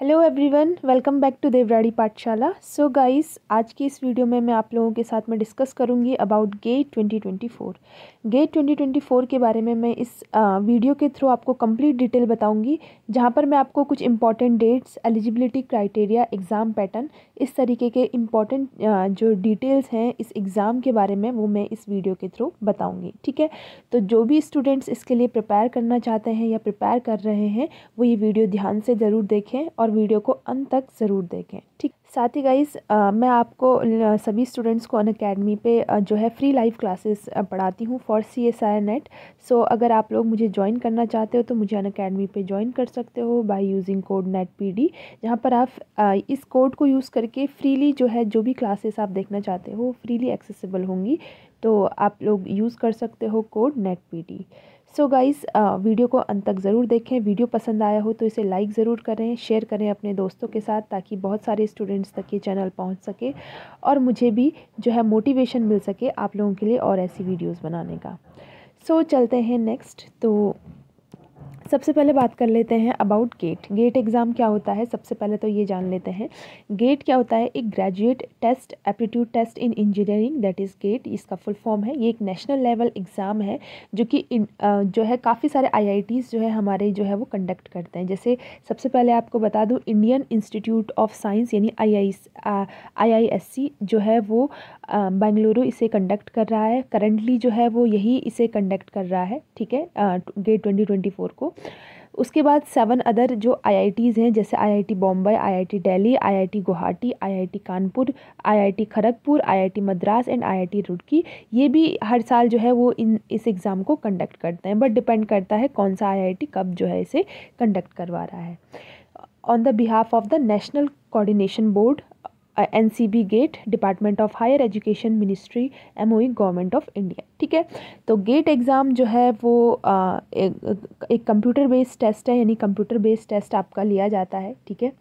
Hello everyone, welcome back to Devrari Pathshala. So guys, आज की इस वीडियो में मैं आप लोगों के साथ में डिस्कस करूंगी अबाउट गेट 2024। गेट 2024 के बारे में मैं इस वीडियो के थ्रू आपको कंप्लीट डिटेल बताऊंगी, जहां पर मैं आपको कुछ important dates, eligibility criteria, exam pattern, इस तरीके के इम्पॉर्टेंट जो डिटेल्स हैं इस एग्ज़ाम के बारे में वो मैं इस वीडियो के थ्रू बताऊँगी। ठीक है, तो जो भी स्टूडेंट्स इसके लिए प्रिपेयर करना चाहते हैं या प्रिपेयर कर रहे हैं वो ये वीडियो ध्यान से ज़रूर देखें और वीडियो को अंत तक ज़रूर देखें। ठीक, साथ ही गाइस मैं आपको सभी स्टूडेंट्स को अनअकैडमी पे जो है फ्री लाइव क्लासेस पढ़ाती हूँ फॉर CSIR नेट। सो अगर आप लोग मुझे ज्वाइन करना चाहते हो तो मुझे अनअकैडमी पे ज्वाइन कर सकते हो बाय यूजिंग कोड NETPD, जहाँ पर आप इस कोड को यूज़ करके फ्रीली जो है जो भी क्लासेस आप देखना चाहते हो फ्रीली एक्सेसिबल होंगी। तो आप लोग यूज़ कर सकते हो code NETPD। So guys, video को अंत तक ज़रूर देखें। वीडियो पसंद आया हो तो इसे लाइक ज़रूर करें, शेयर करें अपने दोस्तों के साथ, ताकि बहुत सारे स्टूडेंट्स तक ये चैनल पहुंच सके और मुझे भी जो है मोटिवेशन मिल सके आप लोगों के लिए और ऐसी वीडियोस बनाने का। सो चलते हैं नेक्स्ट। तो सबसे पहले बात कर लेते हैं अबाउट गेट एग्ज़ाम क्या होता है। सबसे पहले तो ये जान लेते हैं गेट क्या होता है। एक graduate test aptitude test in engineering, that is GATE, इसका फुल फॉर्म है। ये एक नेशनल लेवल एग्ज़ाम है जो कि जो है काफ़ी सारे IITs जो है हमारे जो है वो कंडक्ट करते हैं। जैसे सबसे पहले आपको बता दूँ, इंडियन इंस्टीट्यूट ऑफ साइंस यानी IISc जो है वो बेंगलुरु इसे कंडक्ट कर रहा है। करंटली जो है वो यही इसे कंडक्ट कर रहा है। ठीक है, गेट 2024 को। उसके बाद 7 अदर जो IITs हैं, जैसे IIT Bombay, IIT Delhi, IIT Guwahati, IIT Kanpur, IIT Kharagpur, IIT Madras and IIT Roorkee, ये भी हर साल जो है वो इस एग्ज़ाम को कंडक्ट करते हैं। बट डिपेंड करता है कौन सा IIT कब जो है इसे कंडक्ट करवा रहा है। On the behalf of the national coordination board NCB GATE, department of higher education ministry, MOE government of India. ठीक है, तो गेट एग्ज़ाम जो है वो एक कंप्यूटर बेस्ड टेस्ट है, यानी कंप्यूटर बेस्ड टेस्ट आपका लिया जाता है। ठीक है,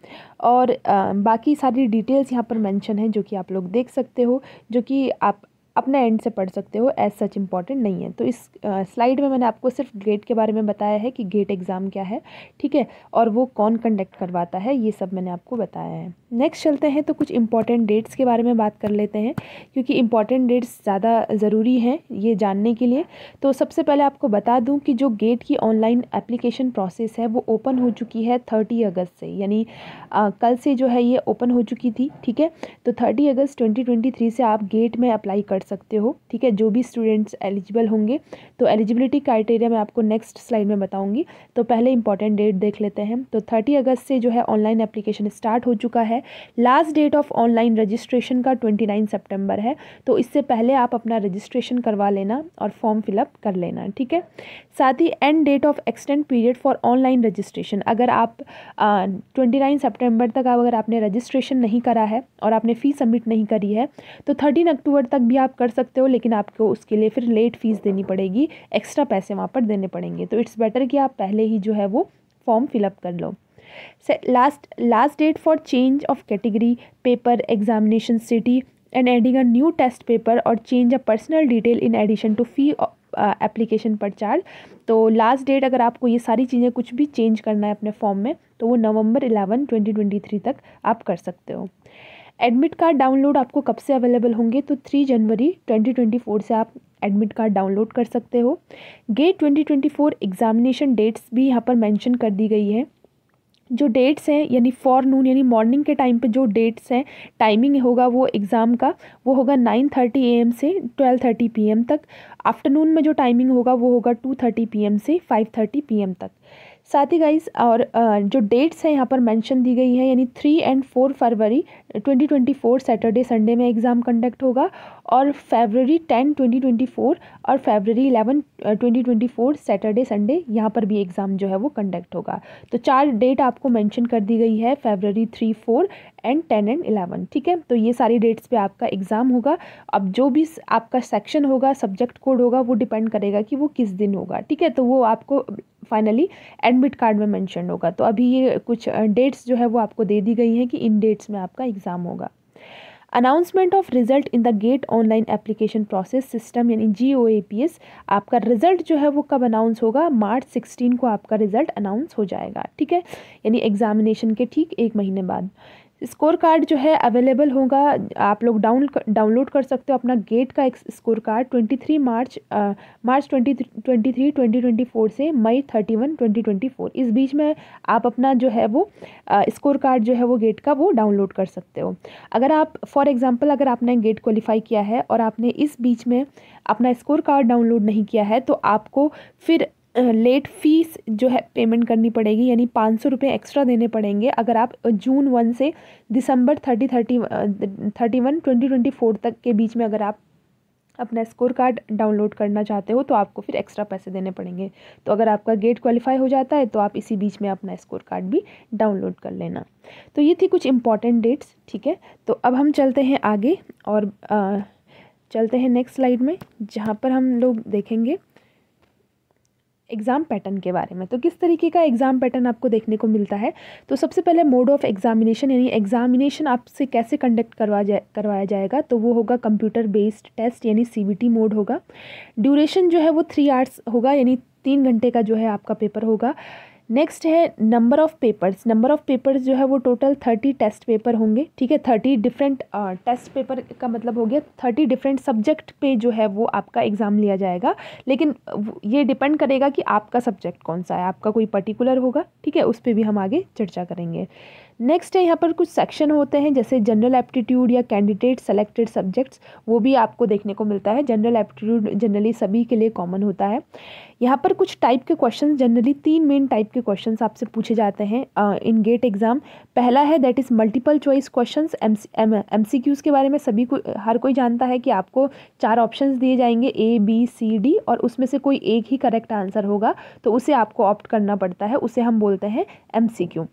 और बाकी सारी डिटेल्स यहाँ पर मेंशन है जो कि आप लोग देख सकते हो, जो कि आप अपने एंड से पढ़ सकते हो, एज सच इम्पॉर्टेंट नहीं है। तो इस स्लाइड में मैंने आपको सिर्फ गेट के बारे में बताया है कि गेट एग्ज़ाम क्या है। ठीक है, और वो कौन कंडक्ट करवाता है, ये सब मैंने आपको बताया है। नेक्स्ट चलते हैं तो कुछ इंपॉर्टेंट डेट्स के बारे में बात कर लेते हैं, क्योंकि इंपॉर्टेंट डेट्स ज़्यादा ज़रूरी हैं ये जानने के लिए। तो सबसे पहले आपको बता दूं कि जो गेट की ऑनलाइन एप्लीकेशन प्रोसेस है वो ओपन हो चुकी है 30 अगस्त से, यानी कल से जो है ये ओपन हो चुकी थी। ठीक है, तो 30 अगस्त 2023 से आप गेट में अप्लाई कर सकते हो। ठीक है, जो भी स्टूडेंट्स एलिजिबल होंगे। तो एलिजिबिलिटी क्राइटेरिया मैं आपको नेक्स्ट स्लाइड में बताऊंगी। तो पहले इंपॉर्टेंट डेट देख लेते हैं। तो 30 अगस्त से जो है ऑनलाइन एप्लीकेशन स्टार्ट हो चुका है। Last date of online registration का 29 सितंबर है। तो इससे पहले आप अपना रजिस्ट्रेशन करवा लेना और फॉर्म फिलअप कर लेना। ठीक है, साथ ही end date of extend period for online registration, अगर आप 29 सितंबर तक अगर आपने रजिस्ट्रेशन नहीं करा है और आपने फ़ीस सबमिट नहीं करी है तो 13 अक्टूबर तक भी आप कर सकते हो, लेकिन आपको उसके लिए फिर लेट फीस देनी पड़ेगी, एक्स्ट्रा पैसे वहाँ पर देने पड़ेंगे। तो इट्स बेटर कि आप पहले ही जो है वो फॉर्म फिलअप कर लो। Last date for change of category, paper, examination city and adding a new test paper और change a personal detail in addition to fee application पर चार्ज। तो लास्ट डेट अगर आपको ये सारी चीज़ें कुछ भी चेंज करना है अपने फॉर्म में तो वो नवंबर 11, 2023 तक आप कर सकते हो। एडमिट कार्ड डाउनलोड आपको कब से अवेलेबल होंगे, तो 3 जनवरी 2024 से आप एडमिट कार्ड डाउनलोड कर सकते हो। गेट 2024 एग्जामिनेशन डेट्स भी यहाँ पर मेंशन कर दी गई है। जो डेट्स हैं यानी फॉरनून यानी मॉर्निंग के टाइम पे जो डेट्स हैं, टाइमिंग होगा वो एग्ज़ाम का वो होगा 9:30 AM से 12:30 PM तक। आफ्टरनून में जो टाइमिंग होगा वो होगा 2:30 PM से 5:30 PM तक। साथ ही गाइस और जो डेट्स हैं यहाँ पर मेंशन दी गई है, यानी 3 एंड 4 फरवरी 2024 सैटरडे संडे में एग्ज़ाम कंडक्ट होगा, और फरवरी 10, 2024 और फरवरी 11, 2024 सैटरडे संडे यहाँ पर भी एग्ज़ाम जो है वो कंडक्ट होगा। तो 4 डेट आपको मेंशन कर दी गई है, फरवरी 3, 4 एंड 10 एंड 11। ठीक है, तो ये सारी डेट्स पे आपका एग्ज़ाम होगा। अब जो भी आपका सेक्शन होगा, सब्जेक्ट कोड होगा, वो डिपेंड करेगा कि वो किस दिन होगा। ठीक है, तो वो आपको फाइनली एडमिट कार्ड में मेंशन होगा। तो अभी ये कुछ डेट्स जो है वो आपको दे दी गई हैं कि इन डेट्स में आपका एग्ज़ाम होगा। Announcement of result in the get online application process system यानी GOAPS, आपका रिजल्ट जो है वो कब अनाउंस होगा, March 16 को आपका रिजल्ट अनाउंस हो जाएगा, ठीक है, यानी एग्जामिनेशन के ठीक 1 महीने बाद। स्कोर कार्ड जो है अवेलेबल होगा, आप लोग डाउनलोड कर सकते हो अपना गेट का एक स्कोर कार्ड 23 मार्च 2024 से मई 31 2024, इस बीच में आप अपना जो है वो स्कोर कार्ड जो है वो गेट का वो डाउनलोड कर सकते हो। अगर आप फॉर एग्जांपल अगर आपने गेट क्वालिफाई किया है और आपने इस बीच में अपना स्कोर कार्ड डाउनलोड नहीं किया है तो आपको फिर लेट फीस जो है पेमेंट करनी पड़ेगी, यानी 500 रुपये एक्स्ट्रा देने पड़ेंगे अगर आप जून 1 से दिसंबर 31 2024 तक के बीच में अगर आप अपना स्कोर कार्ड डाउनलोड करना चाहते हो तो आपको फिर एक्स्ट्रा पैसे देने पड़ेंगे। तो अगर आपका गेट क्वालिफाई हो जाता है तो आप इसी बीच में अपना स्कोर कार्ड भी डाउनलोड कर लेना। तो ये थी कुछ इंपॉर्टेंट डेट्स, ठीक है। तो अब हम चलते हैं आगे और चलते हैं नेक्स्ट स्लाइड में, जहाँ पर हम लोग देखेंगे एग्ज़ाम पैटर्न के बारे में। तो किस तरीके का एग्ज़ाम पैटर्न आपको देखने को मिलता है। तो सबसे पहले मोड ऑफ एग्जामिनेशन, यानी एग्जामिनेशन आपसे कैसे कंडक्ट करवाया जाएगा, तो वो होगा कंप्यूटर बेस्ड टेस्ट यानी CBT मोड होगा। ड्यूरेशन जो है वो 3 आवर्स होगा, यानी 3 घंटे का जो है आपका पेपर होगा। नेक्स्ट है नंबर ऑफ़ पेपर्स जो है वो टोटल 30 टेस्ट पेपर होंगे, ठीक है। 30 डिफरेंट टेस्ट पेपर का मतलब हो गया 30 डिफरेंट सब्जेक्ट पे जो है वो आपका एग्ज़ाम लिया जाएगा, लेकिन ये डिपेंड करेगा कि आपका सब्जेक्ट कौन सा है, आपका कोई पर्टिकुलर होगा, ठीक है, उस पर भी हम आगे चर्चा करेंगे। नेक्स्ट है यहाँ पर कुछ सेक्शन होते हैं जैसे जनरल एप्टीट्यूड या कैंडिडेट सेलेक्टेड सब्जेक्ट्स, वो भी आपको देखने को मिलता है। जनरल एप्टीट्यूड जनरली सभी के लिए कॉमन होता है। यहाँ पर कुछ टाइप के क्वेश्चंस, जनरली 3 मेन टाइप के क्वेश्चंस आपसे पूछे जाते हैं इन गेट एग्ज़ाम। पहला है that is multiple choice questions, MCQs के बारे में सभी को हर कोई जानता है कि आपको 4 ऑप्शंस दिए जाएंगे A B C D और उसमें से कोई एक ही करेक्ट आंसर होगा तो उसे आपको ऑप्ट करना पड़ता है, उसे हम बोलते हैं MCQ।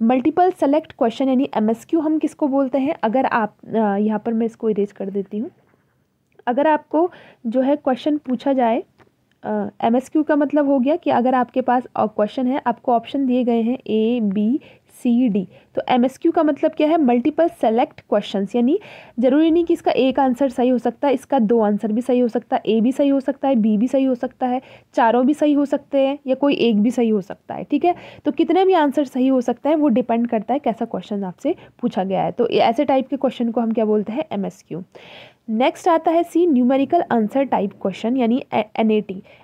मल्टीपल सेलेक्ट क्वेश्चन यानी MSQ हम किसको बोलते हैं, अगर आप यहाँ पर मैं इसको इरेज कर देती हूँ। अगर आपको जो है क्वेश्चन पूछा जाए, MSQ का मतलब हो गया कि अगर आपके पास क्वेश्चन है, आपको ऑप्शन दिए गए हैं A B C D, तो MSQ का मतलब क्या है, मल्टीपल सेलेक्ट क्वेश्चंस, यानी ज़रूरी नहीं कि इसका एक आंसर सही हो सकता है, इसका 2 आंसर भी सही हो सकता है, A भी सही हो सकता है, B भी सही हो सकता है, चारों भी सही हो सकते हैं या कोई एक भी सही हो सकता है, ठीक है। तो कितने भी आंसर सही हो सकता है वो डिपेंड करता है कैसा क्वेश्चन आपसे पूछा गया है। तो ऐसे टाइप के क्वेश्चन को हम क्या बोलते हैं, MSQ। नेक्स्ट आता है C numerical answer type question यानी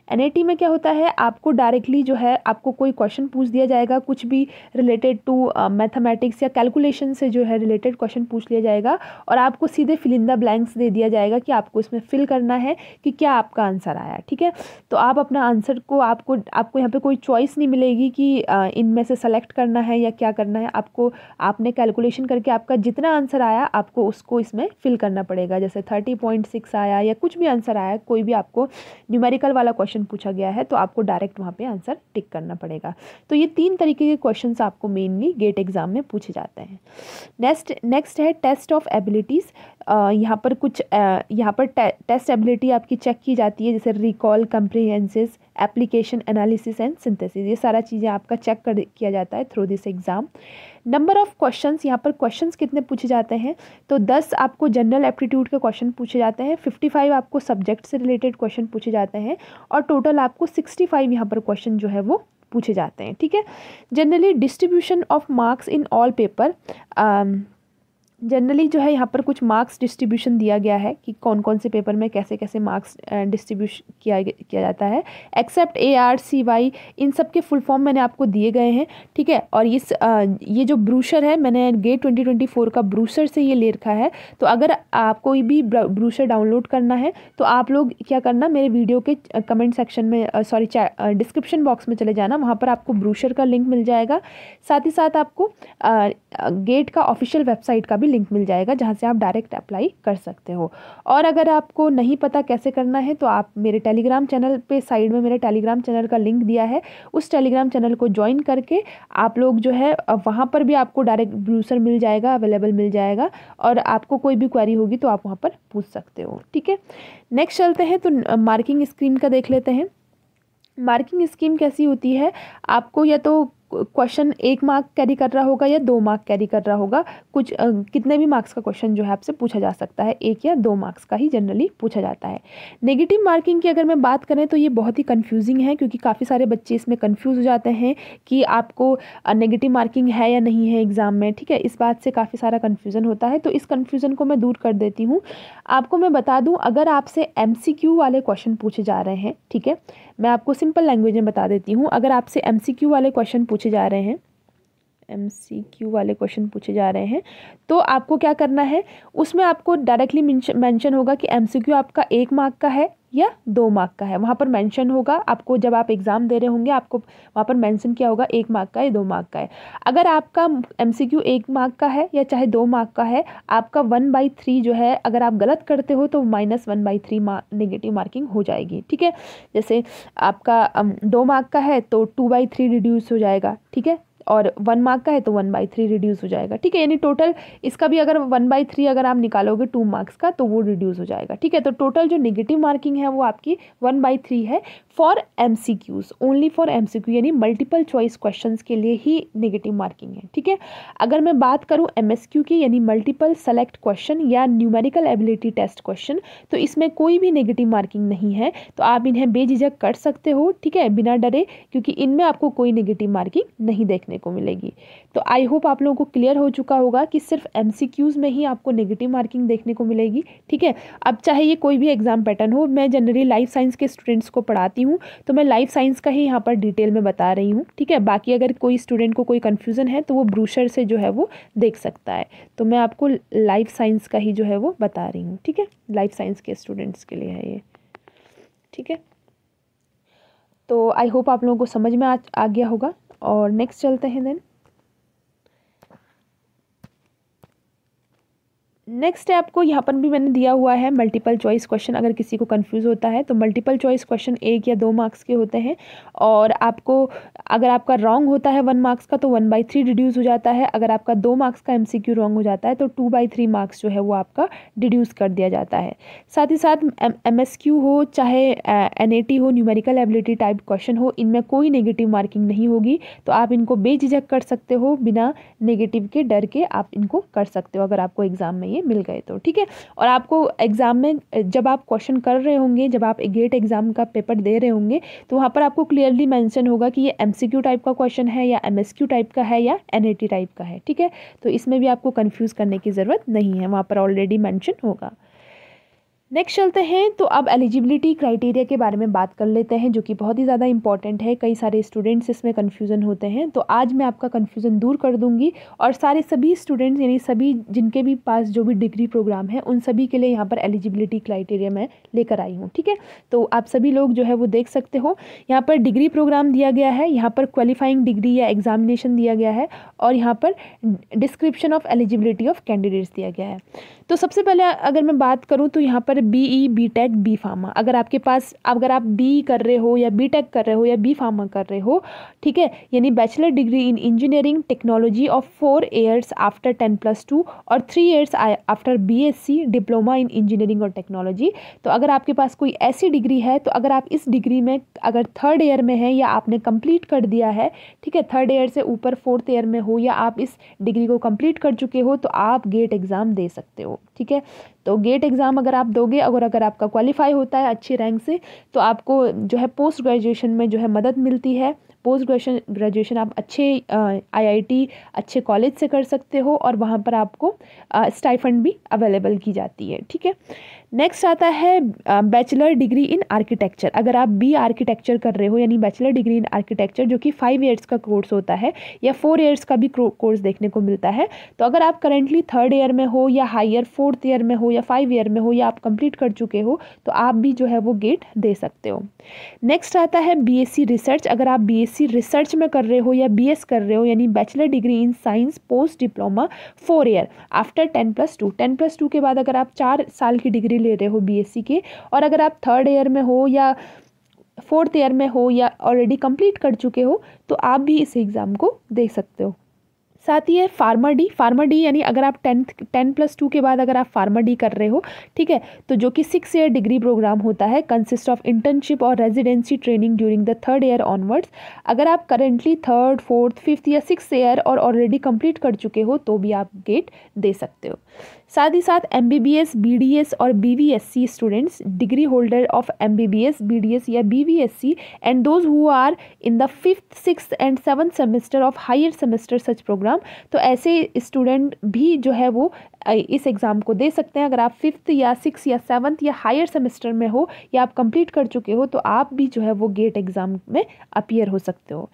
NAT में क्या होता है, आपको डायरेक्टली जो है आपको कोई क्वेश्चन पूछ दिया जाएगा, कुछ भी रिलेटेड टू मैथमेटिक्स या कैलकुलेशन से जो है रिलेटेड क्वेश्चन पूछ लिया जाएगा और आपको सीधे फिल इन द ब्लैंक्स दे दिया जाएगा कि आपको इसमें फिल करना है कि क्या आपका आंसर आया, ठीक है। तो आप अपना आंसर को आपको यहाँ पे कोई चॉइस नहीं मिलेगी कि इनमें से सेलेक्ट करना है या क्या करना है, आपने कैलकुलेशन करके आपका जितना आंसर आया आपको उसको इसमें फिल करना पड़ेगा। जैसे 30.6 आया या कुछ भी आंसर आया, कोई भी आपको न्यूमेरिकल वाला क्वेश्चन पूछा गया है तो आपको डायरेक्ट वहाँ पे आंसर टिक करना पड़ेगा। तो ये 3 तरीके के क्वेश्चंस आपको मेनली गेट एग्जाम में पूछे जाते हैं। नेक्स्ट है टेस्ट ऑफ एबिलिटीज़। यहाँ पर टेस्ट एबिलिटी आपकी चेक की जाती है, जैसे recall, comprehensive, application, analysis and synthesis, ये सारा चीज़ें आपका चेक किया जाता है through this exam. Number of questions, यहाँ पर क्वेश्चंस कितने पूछे जाते हैं, तो 10 आपको जनरल एप्टीट्यूड के क्वेश्चन पूछे जाते हैं, 55 आपको सब्जेक्ट से रिलेटेड क्वेश्चन पूछे जाते हैं और टोटल आपको 65 यहाँ पर क्वेश्चन जो है वो पूछे जाते हैं, ठीक है। Generally distribution of marks in all paper, generally जो है यहाँ पर कुछ मार्क्स डिस्ट्रीब्यूशन दिया गया है कि कौन कौन से पेपर में कैसे कैसे मार्क्स डिस्ट्रीब्यूशन किया जाता है। एक्सेप्ट ARCY, इन सब के फुल फॉर्म मैंने आपको दिए गए हैं, ठीक है। और ये जो ब्रूशर है मैंने गेट 2024 का ब्रूशर से ये ले रखा है। तो अगर आप कोई भी ब्रूशर डाउनलोड करना है तो आप लोग क्या करना, मेरे वीडियो के कमेंट सेक्शन में डिस्क्रिप्शन बॉक्स में चले जाना, वहाँ पर आपको ब्रूशर का लिंक मिल जाएगा। साथ ही साथ आपको गेट का ऑफिशियल वेबसाइट का भी लिंक मिल जाएगा जहाँ से आप डायरेक्ट अप्लाई कर सकते हो। और अगर आपको नहीं पता कैसे करना है तो आप मेरे टेलीग्राम चैनल पे साइड में मेरे टेलीग्राम चैनल का लिंक दिया है, उस टेलीग्राम चैनल को ज्वाइन करके आप लोग जो है वहाँ पर भी आपको डायरेक्ट ब्रूशर मिल जाएगा, अवेलेबल मिल जाएगा और आपको कोई भी क्वेरी होगी तो आप वहाँ पर पूछ सकते हो, ठीक है। नेक्स्ट चलते हैं तो मार्किंग स्कीम का देख लेते हैं। मार्किंग स्कीम कैसी होती है, आपको या तो क्वेश्चन 1 मार्क कैरी कर रहा होगा या 2 मार्क कैरी कर रहा होगा, कुछ कितने भी मार्क्स का क्वेश्चन जो है आपसे पूछा जा सकता है, 1 या 2 मार्क्स का ही जनरली पूछा जाता है। नेगेटिव मार्किंग की अगर मैं बात करें तो ये बहुत ही कन्फ्यूजिंग है, क्योंकि काफ़ी सारे बच्चे इसमें कन्फ्यूज़ हो जाते हैं कि आपको नेगेटिव मार्किंग है या नहीं है एग्ज़ाम में, ठीक है। इस बात से काफ़ी सारा कन्फ्यूज़न होता है, तो इस कन्फ्यूज़न को मैं दूर कर देती हूँ। आपको मैं बता दूँ, अगर आपसे MCQ वाले क्वेश्चन पूछे जा रहे हैं, ठीक है, मैं आपको सिंपल लैंग्वेज में बता देती हूँ। अगर आपसे MCQ वाले क्वेश्चन पूछे जा रहे हैं, MCQ वाले क्वेश्चन पूछे जा रहे हैं, तो आपको क्या करना है, उसमें आपको डायरेक्टली मेंशन होगा कि MCQ आपका 1 मार्क का है या 2 मार्क का है। वहाँ पर मेंशन होगा आपको, जब आप एग्ज़ाम दे रहे होंगे आपको वहाँ पर मेंशन किया होगा 1 मार्क का या 2 मार्क का है। अगर आपका MCQ 1 मार्क का है या चाहे 2 मार्क का है, आपका 1/3 जो है, अगर आप गलत करते हो तो -1/3 नेगेटिव मार्किंग हो जाएगी, ठीक है। जैसे आपका 2 मार्क का है तो 2/3 रिड्यूस हो जाएगा, ठीक है, और 1 मार्क का है तो 1/3 रिड्यूस हो जाएगा, ठीक है। यानी टोटल इसका भी अगर 1/3 अगर आप निकालोगे 2 मार्क्स का तो वो रिड्यूस हो जाएगा, ठीक है। तो टोटल जो नेगेटिव मार्किंग है वो आपकी 1/3 है for MCQs, only for MCQ, यानी मल्टीपल चॉइस क्वेश्चंस के लिए ही नेगेटिव मार्किंग है, ठीक है। अगर मैं बात करूँ MSQ की, यानी मल्टीपल सेलेक्ट क्वेश्चन या न्यूमेरिकल एबिलिटी टेस्ट क्वेश्चन, तो इसमें कोई भी नेगेटिव मार्किंग नहीं है, तो आप इन्हें बेझिझक कर सकते हो, ठीक है, बिना डरे, क्योंकि इनमें आपको कोई नेगेटिव मार्किंग नहीं देखने को मिलेगी। तो आई होप आप लोगों को क्लियर हो चुका होगा कि सिर्फ MCQs में ही आपको नेगेटिव मार्किंग देखने को मिलेगी, ठीक है। अब चाहे ये कोई भी एग्जाम पैटर्न हो, मैं जनरली लाइफ साइंस के स्टूडेंट्स को पढ़ाती हूँ, तो मैं लाइफ साइंस का ही यहाँ पर डिटेल में बता रही हूँ, ठीक है। बाकी अगर कोई स्टूडेंट को कोई कन्फ्यूज़न है तो वो ब्रोशर से जो है वो देख सकता है। तो मैं आपको लाइफ साइंस का ही जो है वो बता रही हूँ, ठीक है, लाइफ साइंस के स्टूडेंट्स के लिए है ये, ठीक है। तो आई होप आप लोगों को समझ में आ गया होगा। और नेक्स्ट चलते हैं देन। नेक्स्ट है, आपको यहाँ पर भी मैंने दिया हुआ है मल्टीपल चॉइस क्वेश्चन। अगर किसी को कंफ्यूज होता है तो मल्टीपल चॉइस क्वेश्चन 1 या 2 मार्क्स के होते हैं, और आपको अगर आपका रॉन्ग होता है 1 मार्क्स का तो 1/3 रिड्यूस हो जाता है। अगर आपका 2 मार्क्स का MCQ रॉन्ग हो जाता है तो 2/3 मार्क्स जो है वो आपका डिड्यूस कर दिया जाता है। साथ ही साथ MSQ हो चाहे NAT हो, न्यूमेरिकल एबिलिटी टाइप क्वेश्चन हो, इनमें कोई नेगेटिव मार्किंग नहीं होगी, तो आप इनको बेझिझक कर सकते हो, बिना नेगेटिव के डर के आप इनको कर सकते हो अगर आपको एग्जाम में ये मिल गए तो, ठीक है। और आपको एग्जाम में जब आप क्वेश्चन कर रहे होंगे, जब आप गेट एग्जाम का पेपर दे रहे होंगे, तो वहाँ पर आपको क्लियरली मेंशन होगा कि ये MCQ टाइप का क्वेश्चन है या MSQ टाइप का है या NAT टाइप का है, ठीक है। तो इसमें भी आपको कंफ्यूज करने की ज़रूरत नहीं है, वहाँ पर ऑलरेडी मेंशन होगा। नेक्स्ट चलते हैं, तो अब एलिजिबिलिटी क्राइटेरिया के बारे में बात कर लेते हैं, जो कि बहुत ही ज़्यादा इंपॉर्टेंट है। कई सारे स्टूडेंट्स इसमें कन्फ्यूज़न होते हैं, तो आज मैं आपका कन्फ्यूज़न दूर कर दूंगी, और सभी स्टूडेंट्स, यानी सभी जिनके भी पास जो भी डिग्री प्रोग्राम है, उन सभी के लिए यहाँ पर एलिजिबिलिटी क्राइटेरिया मैं लेकर आई हूँ, ठीक है। तो आप सभी लोग जो है वो देख सकते हो, यहाँ पर डिग्री प्रोग्राम दिया गया है, यहाँ पर क्वालिफाइंग डिग्री या एग्जामिनेशन दिया गया है, और यहाँ पर description of eligibility of candidates दिया गया है। तो सबसे पहले अगर मैं बात करूं तो यहाँ पर BE, BTech, B फार्मा, अगर आपके पास, अगर आप BE कर रहे हो या BTech कर रहे हो या B फार्मा कर रहे हो, ठीक है, यानी bachelor degree in engineering technology of 4 years after 10+2 और 3 years after BSc diploma in engineering और टेक्नोलॉजी। तो अगर आपके पास कोई ऐसी डिग्री है, तो अगर आप इस डिग्री में अगर 3rd ईयर में है या आपने कंप्लीट कर दिया है, ठीक है, 3rd ईयर से ऊपर 4th ईयर में हो, या आप इस डिग्री को कंप्लीट कर चुके हो, तो आप गेट एग्ज़ाम दे सकते हो, ठीक है। तो गेट एग्ज़ाम अगर आप दोगे, अगर आपका क्वालिफाई होता है अच्छे रैंक से, तो आपको जो है पोस्ट ग्रेजुएशन में जो है मदद मिलती है। पोस्ट ग्रेजुएशन आप अच्छे IIT अच्छे कॉलेज से कर सकते हो, और वहाँ पर आपको स्टाइफंड भी अवेलेबल की जाती है, ठीक है। नेक्स्ट आता है बैचलर डिग्री इन आर्किटेक्चर। अगर आप B आर्किटेक्चर कर रहे हो, यानी बैचलर डिग्री इन आर्किटेक्चर, जो कि 5 years का कोर्स होता है, या 4 years का भी कोर्स देखने को मिलता है, तो अगर आप करेंटली 3rd ईयर में हो या हायर 4th ईयर में हो या 5 ईयर में हो, या आप कंप्लीट कर चुके हो, तो आप भी जो है वो गेट दे सकते हो। नेक्स्ट आता है BSc रिसर्च। अगर आप BSc रिसर्च में कर रहे हो या BS कर रहे हो, यानी bachelor degree in science post diploma 4 year after 10+2, 10+2 के बाद अगर आप 4 साल की डिग्री ले रहे हो BSc के, और अगर आप 3rd ईयर में हो या 4th ईयर में हो या ऑलरेडी कंप्लीट कर चुके हो, तो आप भी इस एग्ज़ाम को दे सकते हो। साथ ही है फार्मा डी यानी अगर आप 10+2 के बाद अगर आप फार्मा डी कर रहे हो, ठीक है, तो जो कि 6 ईयर डिग्री प्रोग्राम होता है, कंसिस्ट ऑफ इंटर्नशिप और residency training during the 3rd year onwards. अगर आप करेंटली 3rd, 4th, 5th या 6th ईयर और ऑलरेडी कंप्लीट कर चुके हो तो भी आप गेट दे सकते हो। साथ ही साथ MBBS, BDS और BVSC students, degree holder of MBBS, BDS या BVSC and those who are in the 5th, 6th and 7th semester of higher semester such program, तो ऐसे स्टूडेंट भी जो है वो इस एग्ज़ाम को दे सकते हैं। अगर आप 5th या 6th या 7th या हायर सेमेस्टर में हो या आप कंप्लीट कर चुके हो तो आप भी जो है वो गेट एग्ज़ाम में अपीयर हो सकते हो।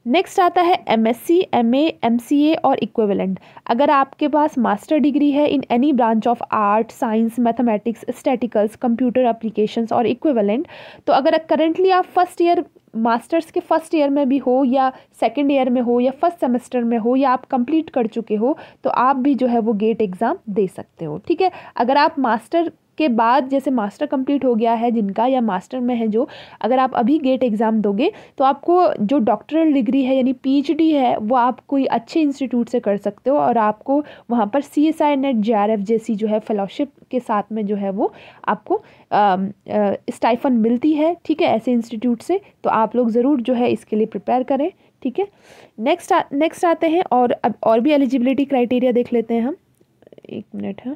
नेक्स्ट आता है MSc, MA, MCA और इक्विवेलेंट। अगर आपके पास मास्टर डिग्री है in any branch of art, science, mathematics, statistics, computer applications और इक्विवेलेंट, तो अगर करेंटली आप फर्स्ट ईयर मास्टर्स के फर्स्ट ईयर में भी हो या सेकंड ईयर में हो या फर्स्ट सेमेस्टर में हो या आप कंप्लीट कर चुके हो तो आप भी जो है वो गेट एग्ज़ाम दे सकते हो, ठीक है। अगर आप मास्टर के बाद, जैसे मास्टर कंप्लीट हो गया है जिनका या मास्टर में है जो, अगर आप अभी गेट एग्ज़ाम दोगे तो आपको जो डॉक्टरल डिग्री है यानी PhD है वो आप कोई अच्छे इंस्टीट्यूट से कर सकते हो और आपको वहाँ पर CSI नेट JRF जैसी जो है फेलोशिप के साथ में जो है वो आपको स्टाइफन मिलती है, ठीक है, ऐसे इंस्टीट्यूट से। तो आप लोग ज़रूर जो है इसके लिए प्रिपेयर करें, ठीक है। नेक्स्ट आते हैं और भी एलिजिबिलिटी क्राइटेरिया देख लेते हैं हम, एक मिनट है।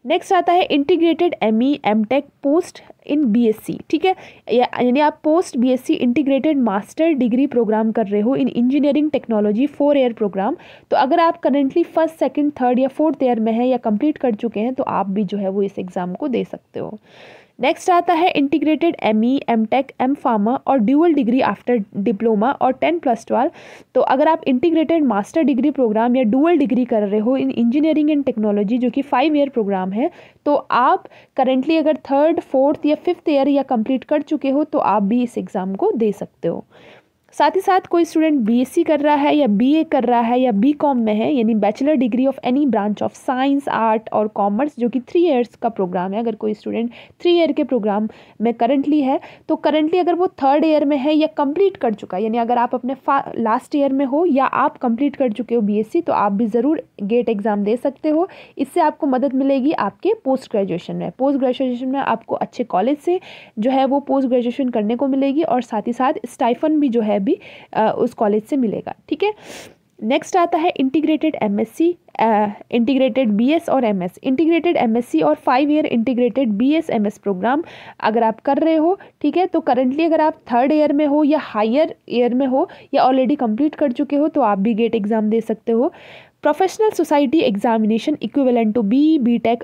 नेक्स्ट आता है integrated ME MTech post in BSc, ठीक है, यानी आप post BSc integrated master degree program कर रहे हो in engineering technology 4 year program. तो अगर आप करेंटली 1st, 2nd, 3rd या 4th ईयर में हैं या कंप्लीट कर चुके हैं तो आप भी जो है वो इस एग्ज़ाम को दे सकते हो। नेक्स्ट आता है integrated ME MTech M Pharma और ड्यूअल डिग्री आफ्टर डिप्लोमा और 10+12। तो अगर आप इंटीग्रेटेड मास्टर डिग्री प्रोग्राम या डुअल डिग्री कर रहे हो इन इंजीनियरिंग एंड टेक्नोलॉजी जो कि 5 ईयर प्रोग्राम है, तो आप करेंटली अगर 3rd, 4th या 5th ईयर या कंप्लीट कर चुके हो तो आप भी इस एग्ज़ाम को दे सकते हो। साथ ही साथ कोई स्टूडेंट BSc कर रहा है या BA कर रहा है या BCom में है, यानी bachelor degree of any branch of science, art और कॉमर्स जो कि 3 ईयर्स का प्रोग्राम है, अगर कोई स्टूडेंट 3 ईयर के प्रोग्राम में करंटली है तो करंटली अगर वो 3rd ईयर में है या कंप्लीट कर चुका है, यानी अगर आप अपने लास्ट ईयर में हो या आप कंप्लीट कर चुके हो BSc, तो आप भी ज़रूर गेट एग्ज़ाम दे सकते हो। इससे आपको मदद मिलेगी आपके पोस्ट ग्रेजुएशन में। पोस्ट ग्रेजुएशन में आपको अच्छे कॉलेज से जो है वो पोस्ट ग्रेजुएशन करने को मिलेगी और साथ ही साथ स्टाइफन भी जो है भी उस कॉलेज से मिलेगा, ठीक है। नेक्स्ट आता है इंटीग्रेटेड MSc, इंटीग्रेटेड BS और MS, इंटीग्रेटेड MSc और 5 year integrated BS MS program अगर आप कर रहे हो, ठीक है, तो करंटली अगर आप 3rd ईयर में हो या हायर ईयर में हो या ऑलरेडी कंप्लीट कर चुके हो तो आप भी गेट एग्ज़ाम दे सकते हो। Professional society examination equivalent to BTech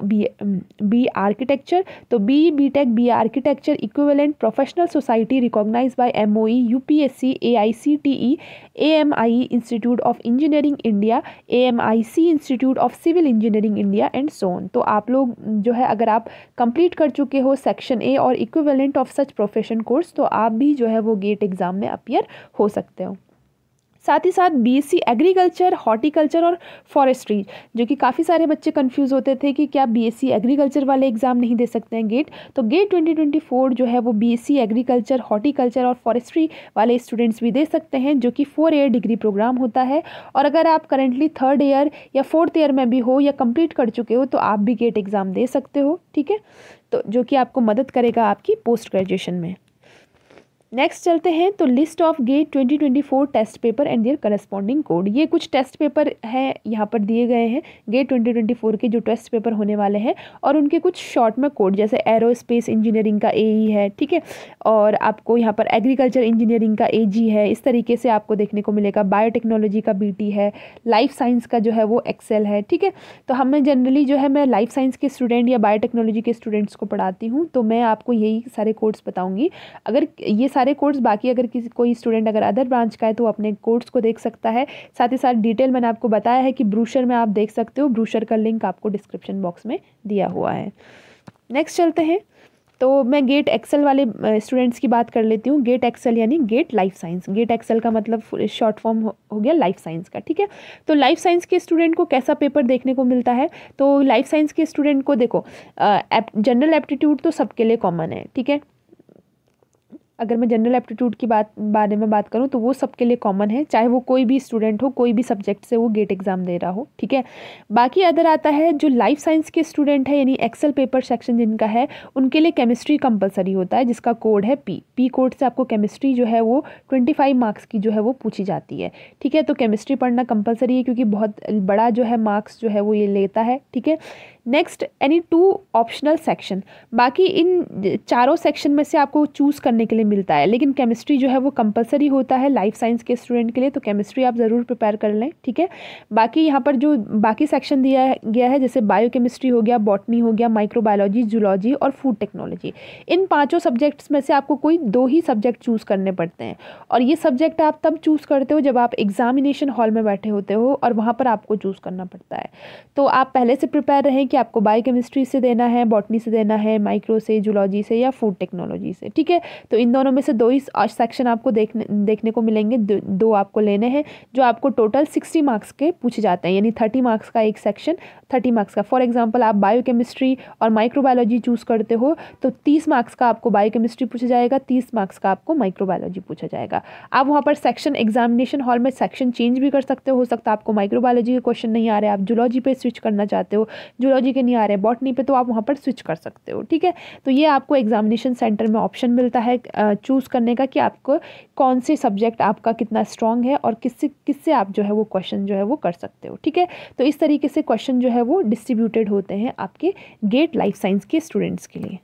B architecture, तो BTech B architecture equivalent professional society recognized by MOE, UPSC, AICTE, AMIE institute of engineering India, AMIC institute of civil engineering India and so on. तो आप लोग जो है अगर आप complete कर चुके हो सेक्शन A और equivalent of such profession course तो आप भी जो है वो गेट एग्ज़ाम में अपीयर हो सकते हो। साथ ही साथ BSc एग्रीकल्चर, हॉर्टिकल्चर और फॉरेस्ट्री, जो कि काफ़ी सारे बच्चे कंफ्यूज होते थे कि क्या BSc एग्रीकल्चर वाले एग्ज़ाम नहीं दे सकते हैं गेट, तो गेट 2024 जो है वो BSc एग्रीकल्चर, हॉर्टिकल्चर और फॉरेस्ट्री वाले स्टूडेंट्स भी दे सकते हैं, जो कि 4 ईयर डिग्री प्रोग्राम होता है। और अगर आप करेंटली 3rd ईयर या 4th ईयर में भी हो या कंप्लीट कर चुके हो तो आप भी गेट एग्ज़ाम दे सकते हो, ठीक है, तो जो कि आपको मदद करेगा आपकी पोस्ट ग्रेजुएशन में। नेक्स्ट चलते हैं तो list of GATE 2024 test paper and their corresponding code. ये कुछ टेस्ट पेपर है यहाँ पर दिए गए हैं गेट 2024 के जो टेस्ट पेपर होने वाले हैं और उनके कुछ शॉर्ट में कोड, जैसे एरोस्पेस इंजीनियरिंग का AE है, ठीक है, और आपको यहाँ पर एग्रीकल्चर इंजीनियरिंग का AG है, इस तरीके से आपको देखने को मिलेगा। बायोटेक्नोलॉजी का BT है, लाइफ साइंस का जो है वो एक्सेल है, ठीक है। तो हमें जनरली जो है मैं लाइफ साइंस के स्टूडेंट या बायोटेक्नोलॉजी के स्टूडेंट्स को पढ़ाती हूँ तो मैं आपको यही सारे कोड्स बताऊँगी। अगर ये सारे कोर्स बाकी अगर कोई स्टूडेंट अगर अदर ब्रांच का है तो अपने कोर्स को देख सकता है। साथ ही साथ डिटेल मैंने आपको बताया है कि ब्रूशर में आप देख सकते हो, ब्रूशर का लिंक आपको डिस्क्रिप्शन बॉक्स में दिया हुआ है। नेक्स्ट चलते हैं तो मैं गेट एक्सेल वाले स्टूडेंट्स की बात कर लेती हूँ। गेट एक्सेल यानी GATE life science, GATE XL का मतलब शॉर्ट फॉर्म हो गया लाइफ साइंस का, ठीक है। तो लाइफ साइंस के स्टूडेंट को कैसा पेपर देखने को मिलता है, तो लाइफ साइंस के स्टूडेंट को देखो जनरल एप्टीट्यूड तो सबके लिए कॉमन है, ठीक है, अगर मैं जनरल एप्टीट्यूड की बारे में बात करूं तो वो सबके लिए कॉमन है, चाहे वो कोई भी स्टूडेंट हो, कोई भी सब्जेक्ट से वो गेट एग्जाम दे रहा हो, ठीक है। बाकी अदर आता है जो लाइफ साइंस के स्टूडेंट है, यानी एक्सेल पेपर सेक्शन जिनका है, उनके लिए केमिस्ट्री कंपलसरी होता है, जिसका कोड है पी कोड से आपको केमिस्ट्री जो है वो 25 मार्क्स की जो है वो पूछी जाती है, ठीक है। तो केमिस्ट्री पढ़ना कंपलसरी है क्योंकि बहुत बड़ा जो है मार्क्स जो है वो ये लेता है, ठीक है। नेक्स्ट, एनी 2 ऑप्शनल सेक्शन, बाकी इन चारों सेक्शन में से आपको चूज़ करने के लिए मिलता है, लेकिन केमिस्ट्री जो है वो कंपलसरी होता है लाइफ साइंस के स्टूडेंट के लिए, तो केमिस्ट्री आप ज़रूर प्रिपेयर कर लें, ठीक है। बाकी यहाँ पर जो बाकी सेक्शन दिया गया है, जैसे बायोकेमिस्ट्री हो गया, बॉटनी हो गया, माइक्रोबायोलॉजी, जूलॉजी और फूड टेक्नोलॉजी, इन 5 सब्जेक्ट्स में से आपको कोई 2 ही सब्जेक्ट चूज़ करने पड़ते हैं, और ये सब्जेक्ट आप तब चूज़ करते हो जब आप एग्जामिनेशन हॉल में बैठे होते हो और वहाँ पर आपको चूज़ करना पड़ता है। तो आप पहले से प्रिपेयर रहें कि आपको बायोकेमिस्ट्री से देना है, बॉटनी से देना है, माइक्रो से, जूलॉजी से या फूड टेक्नोलॉजी से, ठीक है। तो इन दोनों में से 2 ही सेक्शन आपको देखने को मिलेंगे, 2 आपको लेने हैं, जो आपको टोटल 60 मार्क्स के पूछे जाते हैं, यानी 30 मार्क्स का एक सेक्शन, 30 मार्क्स का। फॉर एग्जाम्पल आप बायोकेमिस्ट्री और माइक्रोबायोलॉजी चूज़ करते हो तो 30 मार्क्स का आपको बायोकेमिस्ट्री पूछा जाएगा, 30 मार्क्स का आपको माइक्रोबायोलॉजी पूछा जाएगा। आप वहाँ पर सेक्शन एग्जामिनेशन हॉल में सेक्शन चेंज भी कर सकते हो सकता है आपको माइक्रोबायोलॉजी के क्वेश्चन नहीं आ रहे, आप जूलॉजी पे स्विच करना चाहते हो, जूलॉजी के नहीं आ रहे, बॉटनी पे, तो आप वहाँ पर स्विच कर सकते हो, ठीक है। तो ये आपको एग्जामिनेशन सेंटर में ऑप्शन मिलता है चूज़ करने का कि आपको कौन से सब्जेक्ट आपका कितना स्ट्रॉन्ग है और किससे आप जो है वो क्वेश्चन जो है वो कर सकते हो, ठीक है। तो इस तरीके से क्वेश्चन जो है वो डिस्ट्रीब्यूटेड होते हैं आपके गेट लाइफ साइंस के स्टूडेंट्स के लिए।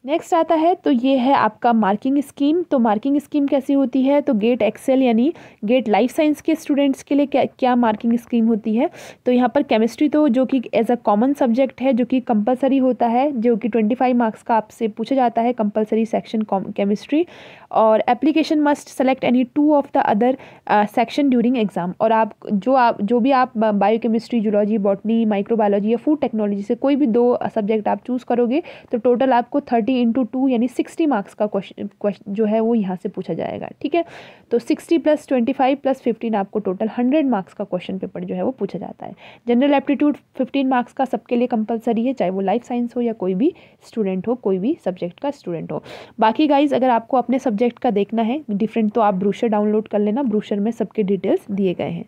नेक्स्ट आता है तो ये है आपका मार्किंग स्कीम। तो मार्किंग स्कीम कैसी होती है, तो गेट एक्सेल यानी गेट लाइफ साइंस के स्टूडेंट्स के लिए क्या मार्किंग स्कीम होती है। तो यहाँ पर केमिस्ट्री तो जो कि एज अ कॉमन सब्जेक्ट है, जो कि कंपलसरी होता है, जो कि 25 मार्क्स का आपसे पूछा जाता है, कंपलसरी सेक्शन केमिस्ट्री, और application must select any 2 of the other section during exam. और आप जो भी आप बायोकेमिस्ट्री, जूलॉजी, बॉटनी, माइक्रोबायोलॉजी या फूड टेक्नोलॉजी से कोई भी 2 सब्जेक्ट आप चूज़ करोगे तो टोटल आपको 30 × 2 यानी 60 मार्क्स का क्वेश्चन जो है वो यहाँ से पूछा जाएगा, ठीक है। तो 60 + 25 + 15 आपको टोटल 100 मार्क्स का क्वेश्चन पेपर जो है वो पूछा जाता है। जनरल एप्टीट्यूड 15 मार्क्स का सबके लिए कंपलसरी है, चाहे वो लाइफ साइंस हो या कोई भी स्टूडेंट हो, कोई भी सब्जेक्ट का स्टूडेंट हो। बाकी गाइज अगर आपको अपने सब्जेक्ट का देखना है डिफरेंट तो आप ब्रोशर डाउनलोड कर लेना, ब्रोशर में सबके डिटेल्स दिए गए हैं।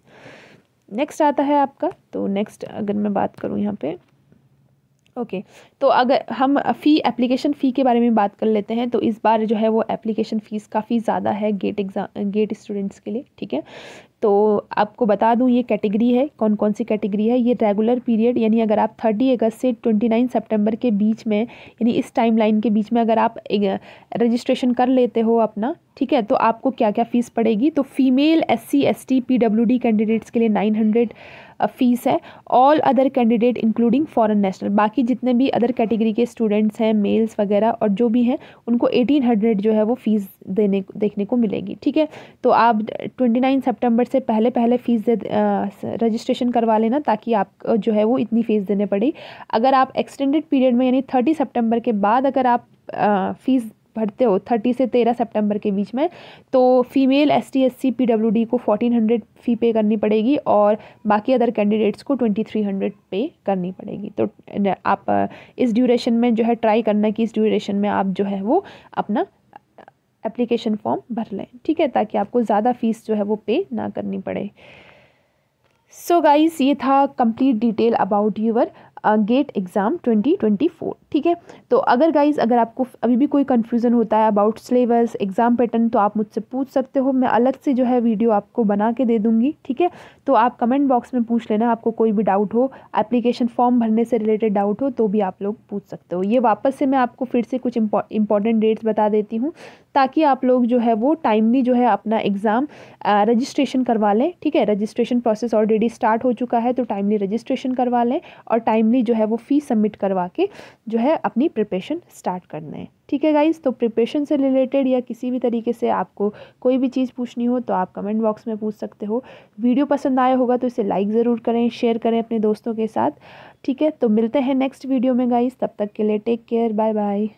नेक्स्ट आता है आपका, तो नेक्स्ट अगर मैं बात करूँ यहाँ पे, ओके तो अगर हम एप्लीकेशन फ़ी के बारे में बात कर लेते हैं, तो इस बार जो है वो एप्लीकेशन फ़ीस काफ़ी ज़्यादा है गेट स्टूडेंट्स के लिए, ठीक है। तो आपको बता दूं ये कैटेगरी है, कौन कौन सी कैटेगरी है। ये रेगुलर पीरियड, यानी अगर आप 30 अगस्त से 29 सितंबर के बीच में, यानी इस टाइमलाइन के बीच में अगर आप रजिस्ट्रेशन कर लेते हो अपना, ठीक है, तो आपको क्या क्या फ़ीस पड़ेगी। तो female SC ST PWD candidates के लिए 900 फ़ीस है। All other candidate including foreign national, बाकी जितने भी अदर कैटेगरी के स्टूडेंट्स हैं, मेल्स वगैरह और जो भी हैं, उनको 1800 जो है वो फ़ीस देखने को मिलेगी, ठीक है। तो आप 29 सितंबर से पहले फ़ीस रजिस्ट्रेशन करवा लेना, ताकि आप जो है वो इतनी फ़ीस देने पड़े। अगर आप एक्सटेंडेड पीरियड में यानी 30 सितंबर के बाद अगर आप फ़ीस भरते हो 30 से 13 सितंबर के बीच में, तो फीमेल ST SC PWD को 1400 फ़ी पे करनी पड़ेगी और बाकी अदर कैंडिडेट्स को 2300 पे करनी पड़ेगी। तो आप इस ड्यूरेशन में जो है ट्राई करना कि इस ड्यूरेशन में आप जो है वो अपना एप्लीकेशन फॉर्म भर लें, ठीक है, ताकि आपको ज़्यादा फ़ीस जो है वो पे ना करनी पड़े। सो गाइस ये था complete detail about your GATE exam 2024, ठीक है। तो अगर आपको अभी भी कोई कन्फ्यूज़न होता है अबाउट सिलेबस, एग्ज़ाम पैटर्न, तो आप मुझसे पूछ सकते हो, मैं अलग से जो है वीडियो आपको बना के दे दूँगी, ठीक है। तो आप कमेंट बॉक्स में पूछ लेना, आपको कोई भी डाउट हो, एप्लीकेशन फॉर्म भरने से रिलेटेड डाउट हो तो भी आप लोग पूछ सकते हो। ये वापस से मैं आपको फिर से कुछ इंपॉर्टेंट डेट्स बता देती हूँ, ताकि आप लोग जो है वो टाइमली जो है अपना एग्ज़ाम रजिस्ट्रेशन करवा लें, ठीक है। रजिस्ट्रेशन प्रोसेस ऑलरेडी स्टार्ट हो चुका है, तो टाइमली रजिस्ट्रेशन करवा लें और टाइमली जो है वो फ़ीस सबमिट करवा के जो है अपनी प्रिपरेशन स्टार्ट करना है, ठीक है गाइज़। तो प्रिपरेशन से रिलेटेड या किसी भी तरीके से आपको कोई भी चीज़ पूछनी हो तो आप कमेंट बॉक्स में पूछ सकते हो। वीडियो पसंद आया होगा तो इसे लाइक ज़रूर करें, शेयर करें अपने दोस्तों के साथ, ठीक है। तो मिलते हैं नेक्स्ट वीडियो में गाइज़, तब तक के लिए टेक केयर, बाय बाय।